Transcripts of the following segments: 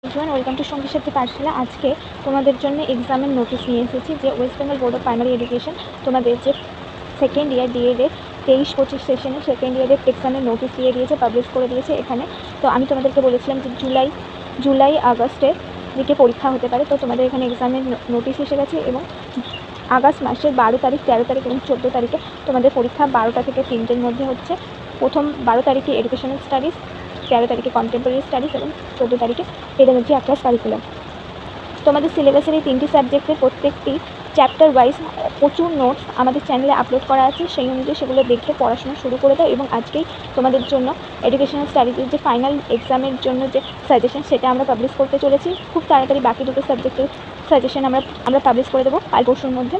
Everyone, welcome to সঙ্গী সাথী পাঠশালা। আজকে তোমাদের জন্য এক্সামের নোটিশ নিয়ে এসেছি যে West Bengal board of primary education তোমাদের যে সেকেন্ড ইয়ার ডিএডের 23-25 সেশনে সেকেন্ড ইয়ারের এক্সামের নোটিশ দিয়ে দিয়েছে, পাবলিশ করে দিয়েছে এখানে। তো আমি তোমাদেরকে বলেছিলাম যে জুলাই আগস্টের দিকে পরীক্ষা হতে পারে। তো তোমাদের এখানে এক্সামের নোটিশ এসে গেছে এবং আগস্ট মাসের 12 তারিখ, 13 তারিখ এবং 14 তারিখে তোমাদের পরীক্ষা 12টা থেকে 3টের মধ্যে হচ্ছে। প্রথম 12 তারিখে এডুকেশনাল স্টাডিজ, 13 তারিখে কন্টেম্পোরারি স্টাডিজ এবং 14 তারিখে পেডাগজি ক্লাস কারিকুলাম। তোমাদের সিলেবাসের এই 3টি সাবজেক্টের প্রত্যেকটি চ্যাপ্টার ওয়াইজ প্রচুর নোটস আমাদের চ্যানেলে আপলোড করা আছে, সেই অনুযায়ী সেগুলো দেখে পড়াশোনা শুরু করে দাও। এবং আজকেই তোমাদের জন্য এডুকেশনাল স্টাডিজের যে ফাইনাল এক্সামের জন্য যে সাজেশন সেটা আমরা পাবলিশ করতে চলেছি। খুব তাড়াতাড়ি বাকি দুটো সাবজেক্টের সাজেশন আমরা পাবলিশ করে দেবো কাল পরশুর মধ্যে।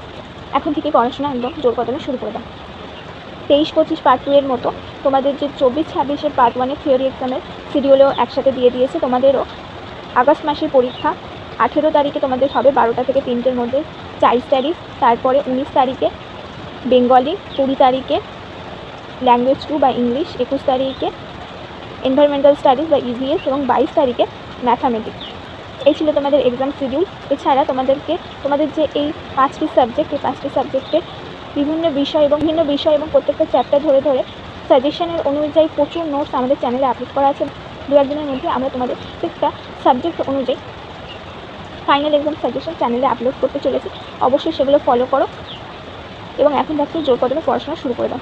এখন থেকে পড়াশোনা একদম জোর কদমে শুরু করে দাও। 23-25 পার্ট 2 এর মতো তোমাদের যে 24-26 পার্ট 1-এর থিওরি এক্সামের শিডিউলও একসাথে দিয়ে দিয়েছে। তোমাদেরও আগস্ট মাসের পরীক্ষা 18 তারিখে তোমাদের হবে 12টা থেকে 3টের মধ্যে চাইল্ড স্টাডিজ, তারপরে 19 তারিখে বেঙ্গলি, 20 তারিখে ল্যাঙ্গুয়েজ 2 বা ইংলিশ, 21 তারিখে এনভায়রনমেন্টাল স্টাডিজ বা ইভিএস এবং 22 তারিখে ম্যাথামেটিক্স। এই ছিল তোমাদের এক্সাম শিডিউল। এছাড়া তোমাদের যে এই 5টি সাবজেক্ট, এই 5টি সাবজেক্টের বিভিন্ন বিষয় এবং প্রত্যেকটা চ্যাপ্টার ধরে ধরে সাজেশনের অনুযায়ী প্রচুর নোটস আমাদের চ্যানেলে আপলোড করা আছে। 2-1 দিনের মধ্যে আমরা তোমাদের প্রত্যেকটা সাবজেক্ট অনুযায়ী ফাইনাল এক্সাম সাজেশন চ্যানেলে আপলোড করতে চলেছি। অবশ্যই সেগুলো ফলো করো এবং এখন থেকে জোর কদমে পড়াশোনা শুরু করে দাও।